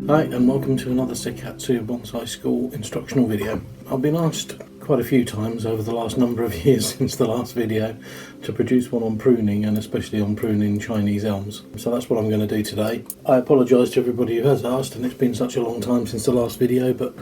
Hi and welcome to another Sekatsu Bonsai School instructional video. I've been asked quite a few times over the last number of years since the last video to produce one on pruning, and especially on pruning Chinese elms. So that's what I'm going to do today. I apologise to everybody who has asked, and it's been such a long time since the last video, but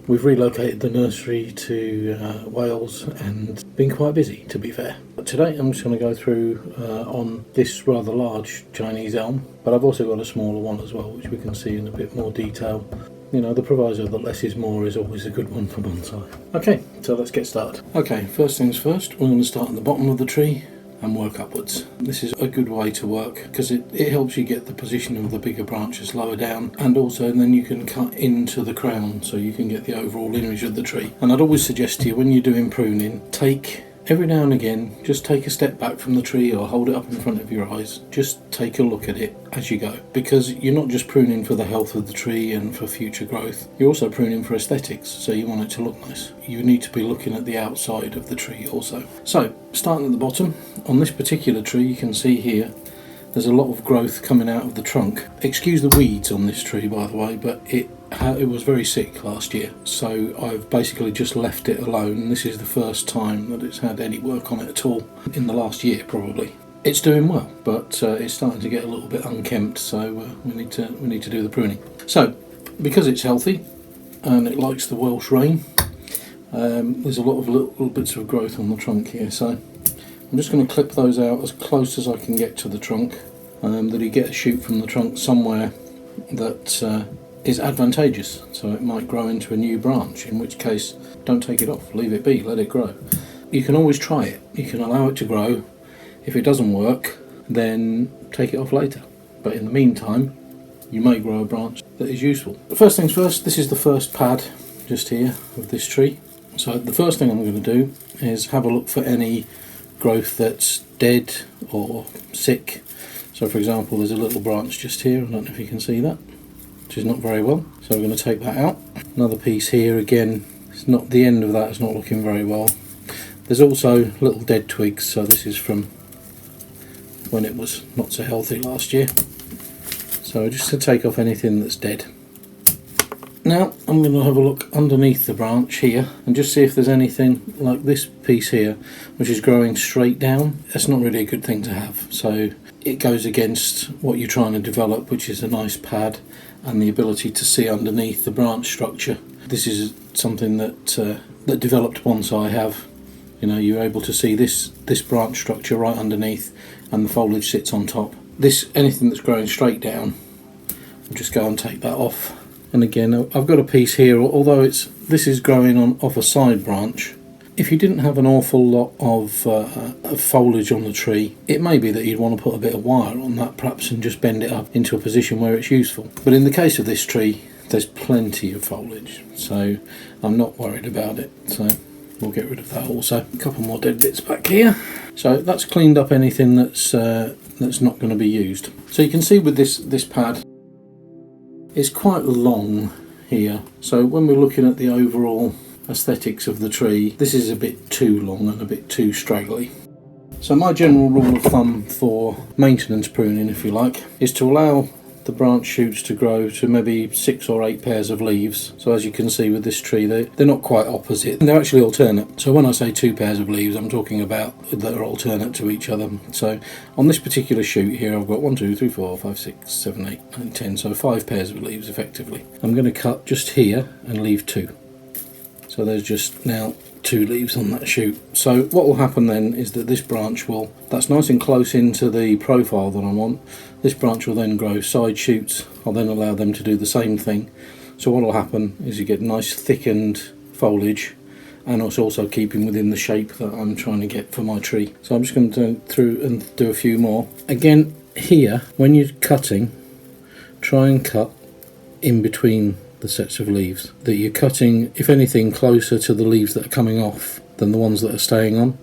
we've relocated the nursery to Wales and been quite busy, to be fair. But today I'm just going to go through on this rather large Chinese elm, but I've also got a smaller one as well, which we can see in a bit more detail. You know, the proviso that less is more is always a good one for bonsai. Okay, so let's get started. Okay, first things first, we're going to start at the bottom of the tree and work upwards. This is a good way to work because it helps you get the position of the bigger branches lower down, and also then you can cut into the crown so you can get the overall image of the tree. And I'd always suggest to you, when you're doing pruning, every now and again, just take a step back from the tree or hold it up in front of your eyes. Just take a look at it as you go, because you're not just pruning for the health of the tree and for future growth, you're also pruning for aesthetics, so you want it to look nice. You need to be looking at the outside of the tree also. So, starting at the bottom, on this particular tree you can see here, there's a lot of growth coming out of the trunk. Excuse the weeds on this tree, by the way, but it was very sick last year, so I've basically just left it alone. This is the first time that it's had any work on it at all in the last year, probably. It's doing well, but it's starting to get a little bit unkempt, so we need to do the pruning. So, because it's healthy and it likes the Welsh rain, there's a lot of little bits of growth on the trunk here, so I'm just going to clip those out as close as I can get to the trunk, that you get a shoot from the trunk somewhere that is advantageous, so it might grow into a new branch, in which case don't take it off, leave it be, let it grow. You can always try it, you can allow it to grow. If it doesn't work, then take it off later, but in the meantime you may grow a branch that is useful. But first things first, this is the first pad just here of this tree. So the first thing I'm going to do is have a look for any growth that's dead or sick. So for example, there's a little branch just here, I don't know if you can see that, which is not very well, so we're going to take that out. Another piece here, again, it's not, the end of that is not looking very well. There's also little dead twigs, so this is from when it was not so healthy last year. So just to take off anything that's dead. Now I'm going to have a look underneath the branch here and just see if there's anything like this piece here which is growing straight down. That's not really a good thing to have, so it goes against what you're trying to develop, which is a nice pad and the ability to see underneath the branch structure. This is something that developed bonsai have. You know, you're able to see this branch structure right underneath, and the foliage sits on top. Anything that's growing straight down, I'll just go and take that off. And again, I've got a piece here, although this is growing off a side branch. If you didn't have an awful lot of foliage on the tree, it may be that you'd want to put a bit of wire on that perhaps and just bend it up into a position where it's useful. But in the case of this tree, there's plenty of foliage, so I'm not worried about it. So we'll get rid of that also. A couple more dead bits back here. So that's cleaned up anything that's not going to be used. So you can see with this pad, it's quite long here. So when we're looking at the overall aesthetics of the tree, this is a bit too long and a bit too straggly. So my general rule of thumb for maintenance pruning, if you like, is to allow the branch shoots to grow to maybe 6 or 8 pairs of leaves. So as you can see with this tree, they're not quite opposite, they're actually alternate. So when I say 2 pairs of leaves, I'm talking about that are alternate to each other. So on this particular shoot here, I've got 1, 2, 3, 4, 5, 6, 7, 8, 9, 10, so 5 pairs of leaves effectively. I'm going to cut just here and leave 2. So there's just now 2 leaves on that shoot. So what will happen then is that this branch that's nice and close into the profile that I want. This branch will then grow side shoots. I'll then allow them to do the same thing. So what will happen is you get nice thickened foliage, and it's also keeping within the shape that I'm trying to get for my tree. So I'm just going to go through and do a few more. Again, here, when you're cutting, try and cut in between the sets of leaves, that you're cutting, if anything, closer to the leaves that are coming off than the ones that are staying on.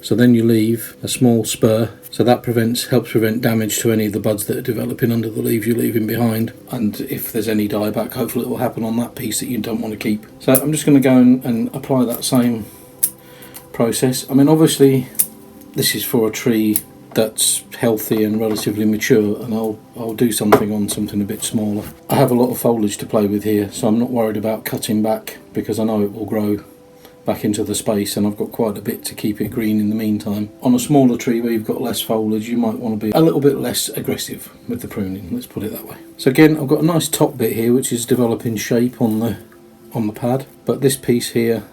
So then you leave a small spur, so that helps prevent damage to any of the buds that are developing under the leaves you're leaving behind. And if there's any dieback, hopefully it will happen on that piece that you don't want to keep. So I'm just going to go and apply that same process. I mean, obviously this is for a tree that's healthy and relatively mature, and I'll do something on something a bit smaller. I have a lot of foliage to play with here, so I'm not worried about cutting back because I know it will grow back into the space, and I've got quite a bit to keep it green in the meantime. On a smaller tree where you've got less foliage, you might want to be a little bit less aggressive with the pruning, let's put it that way. So again, I've got a nice top bit here which is developing shape on the pad, but this piece here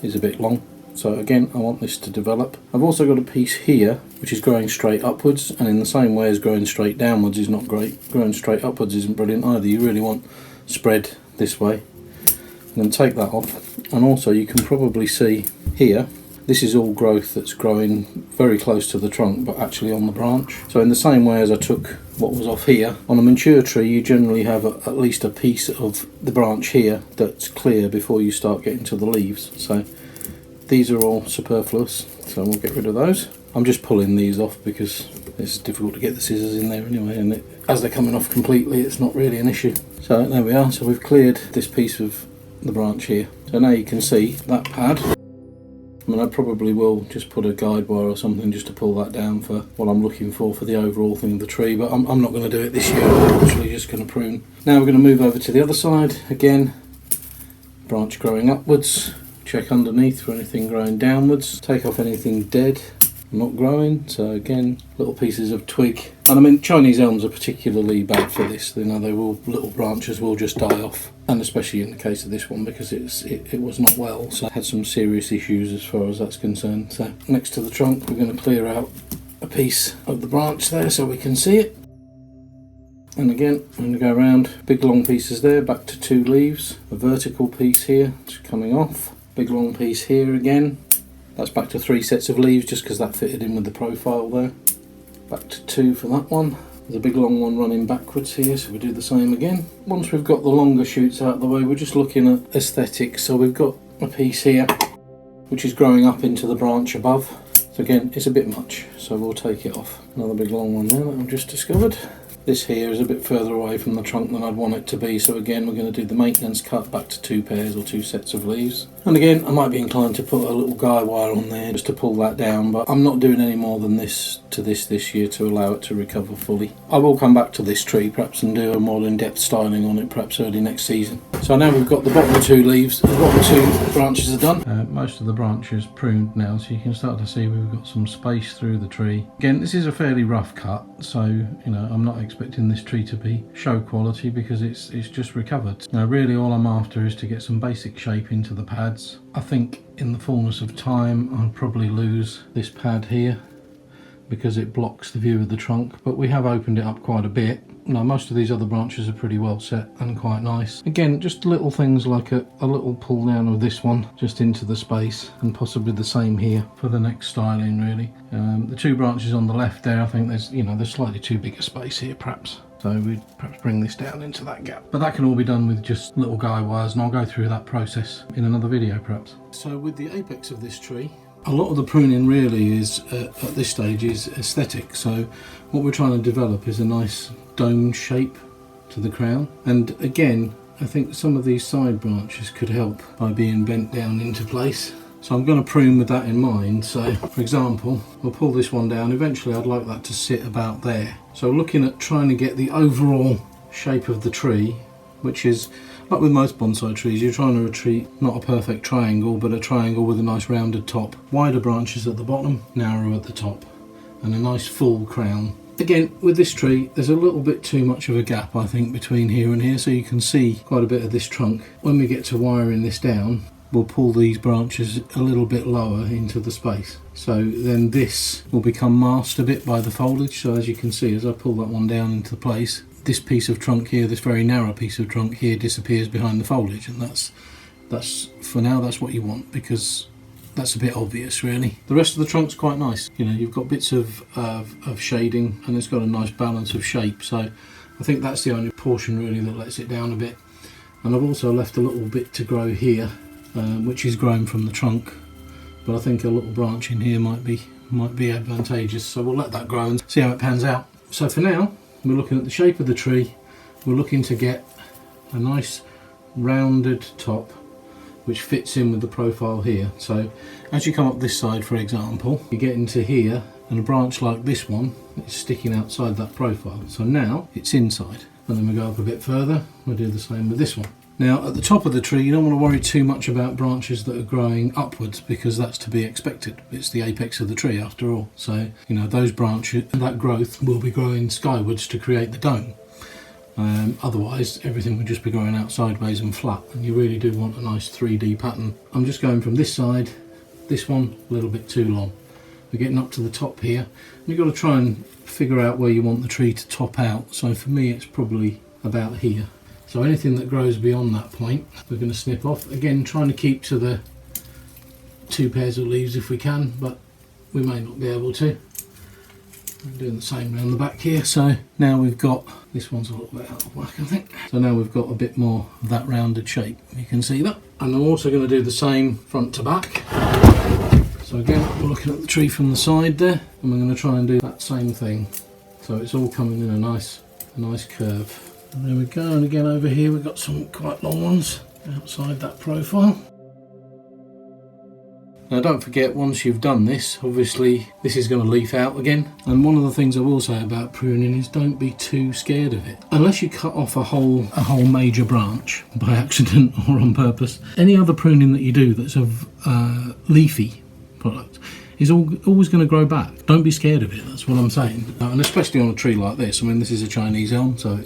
is a bit long. So again, I want this to develop. I've also got a piece here which is growing straight upwards, and in the same way as growing straight downwards is not great, growing straight upwards isn't brilliant either. You really want spread this way. And then take that off, and also you can probably see here, this is all growth that's growing very close to the trunk but actually on the branch. So in the same way as I took what was off here, on a mature tree you generally have at least a piece of the branch here that's clear before you start getting to the leaves. So these are all superfluous, so we'll get rid of those. I'm just pulling these off because it's difficult to get the scissors in there anyway, and as they're coming off completely it's not really an issue. So there we are, so we've cleared this piece of the branch here. So now you can see that pad. I mean, I probably will just put a guide wire or something just to pull that down for what I'm looking for the overall thing of the tree, but I'm not going to do it this year. I'm actually just going to prune. Now we're going to move over to the other side. Again, branch growing upwards. Check underneath for anything growing downwards. Take off anything dead, not growing. So again, little pieces of twig. And I mean, Chinese elms are particularly bad for this. You know, little branches will just die off. And especially in the case of this one, because it was not well, so it had some serious issues as far as that's concerned. So next to the trunk, we're going to clear out a piece of the branch there so we can see it. And again, I'm going to go around, big long pieces there, back to 2 leaves, a vertical piece here, it's coming off. Big long piece here again, that's back to 3 sets of leaves just because that fitted in with the profile there. Back to 2 for that one. There's a big long one running backwards here, so we do the same again. Once we've got the longer shoots out of the way, we're just looking at aesthetics. So we've got a piece here which is growing up into the branch above. So again, it's a bit much, so we'll take it off. Another big long one there that I've just discovered. This here is a bit further away from the trunk than I'd want it to be, so again we're going to do the maintenance cut back to 2 pairs or 2 sets of leaves. And again, I might be inclined to put a little guy wire on there just to pull that down, but I'm not doing any more than this to this year to allow it to recover fully. I will come back to this tree perhaps and do a more in-depth styling on it perhaps early next season. So now we've got the bottom 2 leaves, the bottom 2 branches are done. Most of the branches pruned now, so you can start to see we've got some space through the tree. Again, this is a fairly rough cut, so you know, I'm not expecting this tree to be show quality because it's just recovered. Now really all I'm after is to get some basic shape into the pads. I think in the fullness of time I'll probably lose this pad here because it blocks the view of the trunk, but we have opened it up quite a bit. Now most of these other branches are pretty well set and quite nice. Again, just little things like a little pull down of this one just into the space, and possibly the same here for the next styling really. The 2 branches on the left there, I think there's slightly too big a space here perhaps. So we'd perhaps bring this down into that gap. But that can all be done with just little guy wires, and I'll go through that process in another video perhaps. So with the apex of this tree, a lot of the pruning really is, at this stage, is aesthetic. So what we're trying to develop is a nice dome shape to the crown. And again, I think some of these side branches could help by being bent down into place. So I'm going to prune with that in mind. So for example, we'll pull this one down. Eventually I'd like that to sit about there. So looking at trying to get the overall shape of the tree, which is, like with most bonsai trees, you're trying to achieve not a perfect triangle, but a triangle with a nice rounded top. Wider branches at the bottom, narrow at the top, and a nice full crown. Again, with this tree, there's a little bit too much of a gap, I think, between here and here, so you can see quite a bit of this trunk. When we get to wiring this down, we'll pull these branches a little bit lower into the space. So then this will become masked a bit by the foliage. So as you can see, as I pull that one down into place, this piece of trunk here, this very narrow piece of trunk here, disappears behind the foliage, and that's for now that's what you want, because that's a bit obvious really. The rest of the trunk's quite nice. You know, you've got bits of shading, and it's got a nice balance of shape. So I think that's the only portion really that lets it down a bit. And I've also left a little bit to grow here, which is grown from the trunk, but I think a little branch in here might be advantageous. So we'll let that grow and see how it pans out. So for now, we're looking at the shape of the tree. We're looking to get a nice rounded top which fits in with the profile here. So as you come up this side, for example, you get into here and a branch like this one is sticking outside that profile. So now it's inside. And then we go up a bit further, we'll do the same with this one. Now at the top of the tree, you don't want to worry too much about branches that are growing upwards, because that's to be expected. It's the apex of the tree after all. So, you know, those branches, that growth will be growing skywards to create the dome. Otherwise everything would just be growing out sideways and flat, and you really do want a nice 3D pattern. I'm just going from this side, this one a little bit too long. We're getting up to the top here, and you've got to try and figure out where you want the tree to top out. So for me it's probably about here. So anything that grows beyond that point we're going to snip off. Again, trying to keep to the 2 pairs of leaves if we can, but we may not be able to. I'm doing the same around the back here. So now we've got, this one's a little bit out of whack I think. So now we've got a bit more of that rounded shape. You can see that. And I'm also going to do the same front to back. So again, we're looking at the tree from the side there, and we're going to try and do that same thing. So it's all coming in a nice curve. And there we go, and again over here we've got some quite long ones outside that profile. Now don't forget, once you've done this, obviously this is going to leaf out again. And one of the things I will say about pruning is don't be too scared of it. Unless you cut off a whole major branch by accident or on purpose. Any other pruning that you do that's of leafy product is always going to grow back. Don't be scared of it, that's what I'm saying. And especially on a tree like this. I mean, this is a Chinese elm, so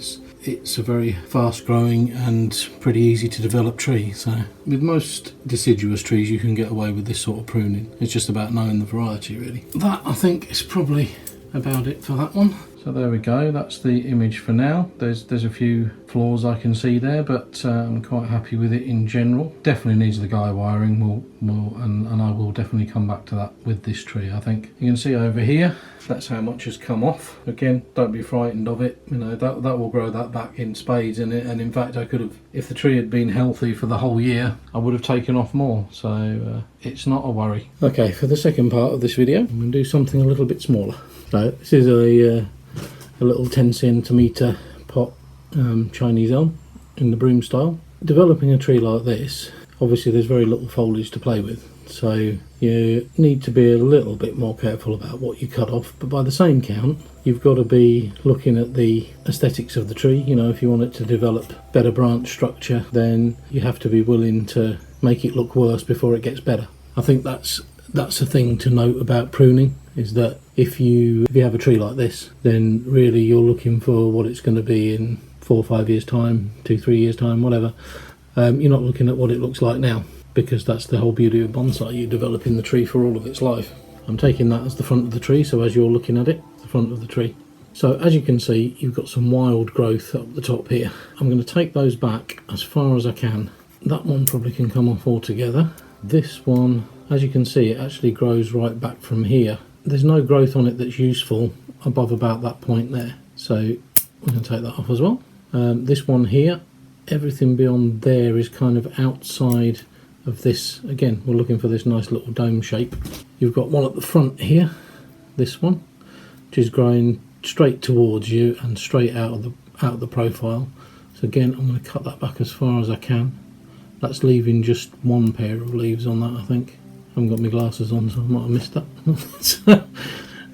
it's a very fast growing and pretty easy to develop tree. So with most deciduous trees you can get away with this sort of pruning. It's just about knowing the variety really. That I think is probably about it for that one. So there we go, that's the image for now. There's a few flaws I can see there, but I'm quite happy with it in general. Definitely needs the guy wiring, and I will definitely come back to that with this tree, I think. You can see over here, that's how much has come off. Again, don't be frightened of it. You know, that will grow that back in spades, and in fact I could have, if the tree had been healthy for the whole year, I would have taken off more. So it's not a worry. Okay, for the second part of this video, I'm going to do something a little bit smaller. So this is a little 10 centimetre pot Chinese elm in the broom style. Developing a tree like this, obviously there's very little foliage to play with, so you need to be a little bit more careful about what you cut off, but by the same count you've got to be looking at the aesthetics of the tree. You know, if you want it to develop better branch structure, then you have to be willing to make it look worse before it gets better. I think that's a thing to note about pruning, is that if you have a tree like this, then really you're looking for what it's going to be in 4 or 5 years time, 2-3 years time, whatever. You're not looking at what it looks like now, because that's the whole beauty of bonsai. You're developing the tree for all of its life. I'm taking that as the front of the tree, so as you're looking at it, the front of the tree. So as you can see, you've got some wild growth up the top here. I'm going to take those back as far as I can. That one probably can come off altogether. This one, as you can see, it actually grows right back from here. There's no growth on it that's useful above about that point there, so we're going to take that off as well. This one here, everything beyond there is kind of outside of this. Again, we're looking for this nice little dome shape. You've got one at the front here, this one, which is growing straight towards you and straight out of the profile. So again, I'm going to cut that back as far as I can. That's leaving just one pair of leaves on that, I think. I haven't got my glasses on, so I might have missed that.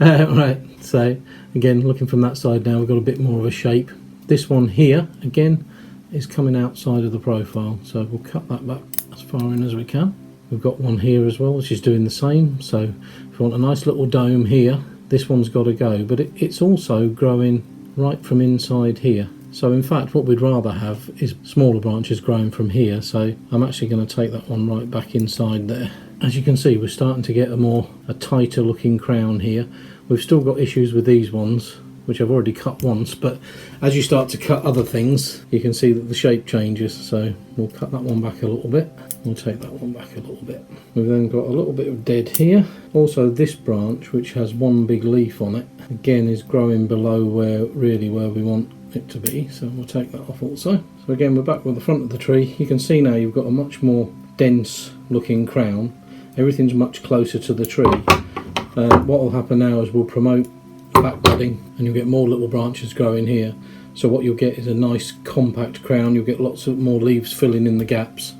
Right, so again, looking from that side now, we've got a bit more of a shape. This one here, again, is coming outside of the profile, so we'll cut that back as far in as we can. We've got one here as well, which is doing the same. So if you want a nice little dome here, this one's got to go, but it's also growing right from inside here. So in fact what we'd rather have is smaller branches growing from here, so I'm actually going to take that one right back inside there. As you can see, we're starting to get a tighter looking crown here. We've still got issues with these ones, which I've already cut once, but as you start to cut other things, you can see that the shape changes. So we'll cut that one back a little bit. We'll take that one back a little bit. We've then got a little bit of dead here. Also this branch, which has one big leaf on it, again is growing below where we want it to be, so we'll take that off also. So again, we're back with the front of the tree. You can see now you've got a much more dense looking crown. Everything's much closer to the tree. What will happen now is we'll promote back budding, and you'll get more little branches growing here. So what you'll get is a nice compact crown. You'll get lots of more leaves filling in the gaps,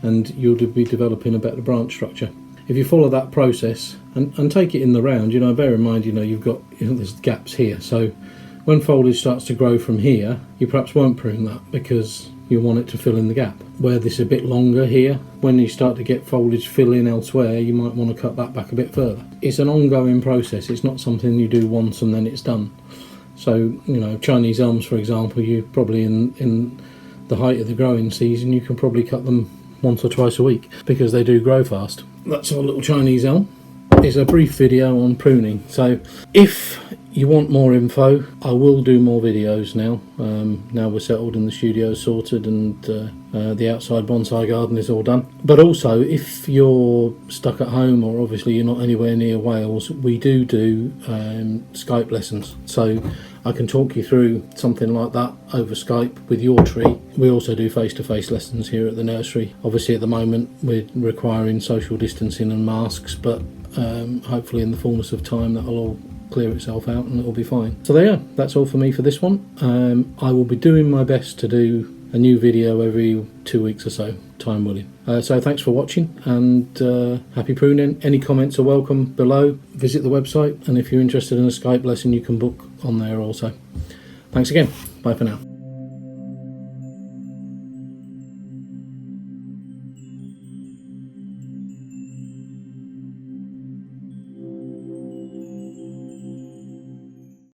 and you'll be developing a better branch structure. If you follow that process and take it in the round, bear in mind, you've got, there's gaps here. So when foliage starts to grow from here, you perhaps won't prune that because you want it to fill in the gap. Where this is a bit longer here, when you start to get foliage fill in elsewhere, you might want to cut that back a bit further. It's an ongoing process. It's not something you do once and then it's done. So, Chinese elms, for example, you probably in the height of the growing season, you can probably cut them once or twice a week because they do grow fast. That's our little Chinese elm. It's a brief video on pruning. So if you want more info, I will do more videos now. Now we're settled and the studio's sorted and the outside bonsai garden is all done. But also, if you're stuck at home or obviously you're not anywhere near Wales, we do Skype lessons. So I can talk you through something like that over Skype with your tree. We also do face-to-face lessons here at the nursery. Obviously at the moment we're requiring social distancing and masks, but hopefully in the fullness of time that'll all clear itself out and it'll be fine. So there you go, that's all for me for this one. I will be doing my best to do a new video every 2 weeks or so, time willing. So thanks for watching and happy pruning. Any comments are welcome below. Visit the website, and if you're interested in a Skype lesson you can book on there also. Thanks again, bye for now.